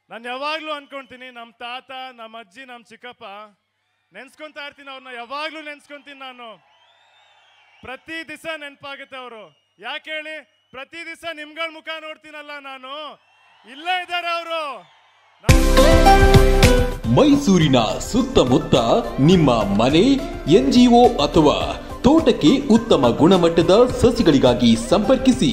ನಾನು ಯಾವಾಗಲೂ ಅನ್ಕೊಂತೀನಿ ನಮ್ಮ ತಾತ, ನಮ್ಮ ಅಜ್ಜಿ, ನಮ್ಮ ಚಿಕ್ಕಪ್ಪ ನೆನ್ಸ್ಕೊಂತಾ ಇರ್ತೀನಿ. ಅವ್ರನ್ನ ಯಾವಾಗಲೂ ನೆನ್ಸ್ಕೊಂತೀನಿ ನಾನು. ಪ್ರತಿ ದಿವಸ ನೆನಪಾಗುತ್ತೆ ಅವರು. ಯಾಕೆ ಹೇಳಿ? ಪ್ರತಿ ದಿವಸ ನಿಮ್ಗಳ ಮುಖ ನೋಡ್ತೀನಲ್ಲ ನಾನು. ಇಲ್ಲೇ ಇದ್ದಾರೆ ಅವರು. ಮೈಸೂರಿನ ಸುತ್ತಮುತ್ತ ನಿಮ್ಮ ಮನೆ, NGO ಅಥವಾ ತೋಟಕ್ಕೆ ಉತ್ತಮ ಗುಣಮಟ್ಟದ ಸಸಿಗಳಿಗಾಗಿ ಸಂಪರ್ಕಿಸಿ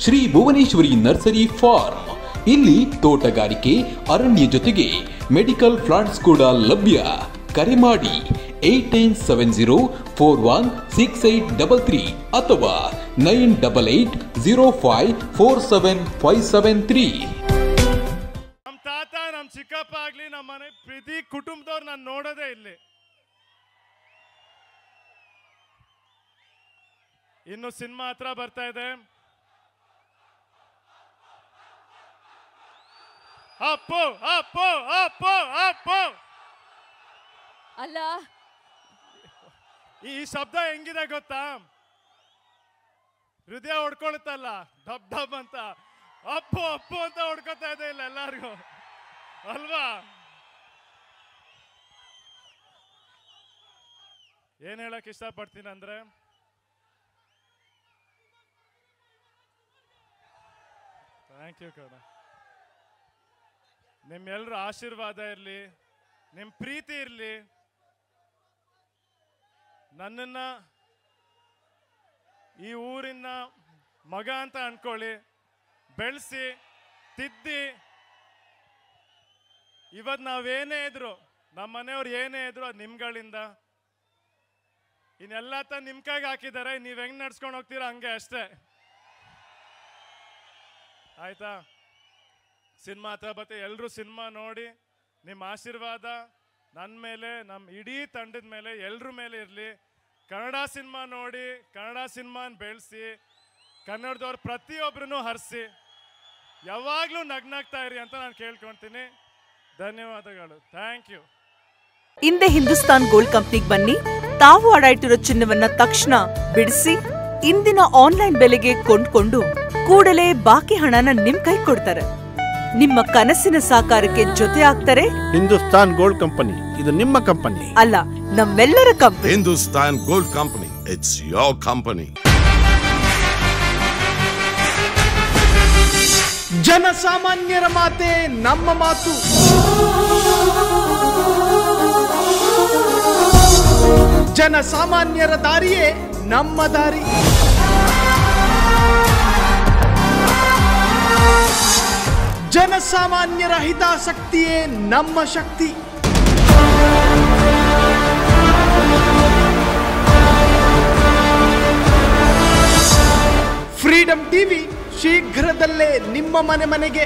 ಶ್ರೀ ಭುವನೇಶ್ವರಿ ನರ್ಸರಿ ಫಾರ್ಮ್. ಇಲ್ಲಿ ತೋಟಗಾರಿಕೆ, ಅರಣ್ಯ ಜೊತೆಗೆ ಮೆಡಿಕಲ್ ಪ್ಲಾಂಟ್ಸ್ ಕೂಡ ಲಭ್ಯ. ಕರೆ ಮಾಡಿ 8970416833 ಅಥವಾ 9880547573. ನಮ್ಮ ತಾತ, ನಮ್ಮ ಚಿಕ್ಕಪ್ಪ ಆಗ್ಲಿ, ನಮ್ಮ ಮನೆ ಪ್ರತಿ ಕುಟುಂಬದವ್ರು ನಾನು ನೋಡೋದೇ ಇಲ್ಲಿ. ಇನ್ನು ಸಿನಿಮಾ ಹತ್ರ ಬರ್ತಾ ಇದೆ. ಅಪ್ಪು ಅಪ್ಪು ಅಪ್ಪು ಅಪ್ಪು ಅಲ್ಲ, ಈ ಶಬ್ದ ಹೆಂಗಿದೆ ಗೊತ್ತಾ? ಹೃದಯ ಹೊಡ್ಕೊಳುತ್ತಲ್ಲ, ಡಬ್ ಡಬ್ ಅಂತ. ಅಪ್ಪು ಅಪ್ಪು ಅಂತ ಹೊಡ್ಕೊತಾ ಇದೆ ಇಲ್ಲ ಎಲ್ಲಾರ್ಗು ಅಲ್ವಾ? ಏನ್ ಹೇಳಕ್ ಇಷ್ಟಪಡ್ತೀನಿ ಅಂದ್ರೆ, ಥ್ಯಾಂಕ್ ಯು ಕಣ. ನಿಮ್ಮೆಲ್ಲರ ಆಶೀರ್ವಾದ ಇರಲಿ, ನಿಮ್ಮ ಪ್ರೀತಿ ಇರಲಿ. ನನ್ನನ್ನ ಈ ಊರಿನ ಮಗ ಅಂತ ಅನ್ಕೊಳ್ಳಿ, ಬೆಳೆಸಿ ತಿದ್ದಿ ಇವತ್ತು ನಾವೇನೇ ಇದ್ರು, ನಮ್ಮ ಮನೆಯವ್ರು ಏನೇ ಇದ್ರು ಅದು ನಿಮ್ಗಳಿಂದ. ಇನ್ನೆಲ್ಲ ನಿಮ್ಮ ಕೈಗೆ ಹಾಕಿದ್ದಾರೆ. ನೀವು ಹೆಂಗ್ ನಡ್ಸ್ಕೊಂಡು ಹೋಗ್ತೀರಾ ಹಂಗೆ ಅಷ್ಟೇ. ಆಯ್ತಾ? ಸಿನಿಮಾ ಹತ್ರ ಬತ್ತೆ, ಎಲ್ಲರೂ ಸಿನಿಮಾ ನೋಡಿ ನಿಮ್ಮ ಆಶೀರ್ವಾದ ನನ್ನ ಮೇಲೆ, ನಮ್ಮ ಇಡೀ ತಂಡದ ಮೇಲೆ, ಎಲ್ಲರ ಮೇಲೆ ಇರಲಿ. ಕನ್ನಡ ಸಿನಿಮಾ ನೋಡಿ, ಕನ್ನಡ ಸಿನಿಮಾನ ಬೆಳೆಸಿ, ಕನ್ನಡದವ್ರು ಪ್ರತಿಯೊಬ್ಬರನ್ನು ಹರಿಸಿ, ಯಾವಾಗಲೂ ನಗ್ನಾಗ್ತಾ ಇರಿ ಅಂತ ನಾನು ಕೇಳ್ಕೊಳ್ತೀನಿ. ಧನ್ಯವಾದಗಳು. Thank you. ಹಿಂದೆ ಹಿಂದೂಸ್ತಾನ್ ಗೋಲ್ಡ್ ಕಂಪ್ನಿಗೆ ಬನ್ನಿ. ತಾವು ಅಡ ಇಟ್ಟಿರೋ ಚಿನ್ನವನ್ನ ತಕ್ಷಣ ಬಿಡಿಸಿ ಇಂದಿನ ಆನ್ಲೈನ್ ಬೆಲೆಗೆ ಕೊಂಡ್ಕೊಂಡು ಕೂಡಲೇ ಬಾಕಿ ಹಣನ ನಿಮ್ ಕೈ ಕೊಡ್ತಾರೆ. ನಿಮ್ಮ ಕನಸಿನ ಸಾಕಾರಕ್ಕೆ ಜೊತೆ ಆಗ್ತಾರೆ. ಹಿಂದೂಸ್ತಾನ್ ಗೋಲ್ಡ್ ಕಂಪನಿ, ಇದು ನಿಮ್ಮ ಕಂಪನಿ ಅಲ್ಲ, ನಮ್ಮೆಲ್ಲರ company. Hindustan gold company, it's your company. ಜನಸಾಮಾನ್ಯರ ಮಾತೆ ನಮ್ಮ ಮಾತು. ಜನಸಾಮಾನ್ಯರ ದಾರಿಯೇ ನಮ್ಮ ದಾರಿ. ಜನಸಾಮಾನ್ಯರ ಹಿತಾಸಕ್ತಿಯೇ ನಮ್ಮ ಶಕ್ತಿ. ಫ್ರೀಡಂ ಟಿವಿ ಶೀಘ್ರದಲ್ಲೇ ನಿಮ್ಮ ಮನೆಗೆ.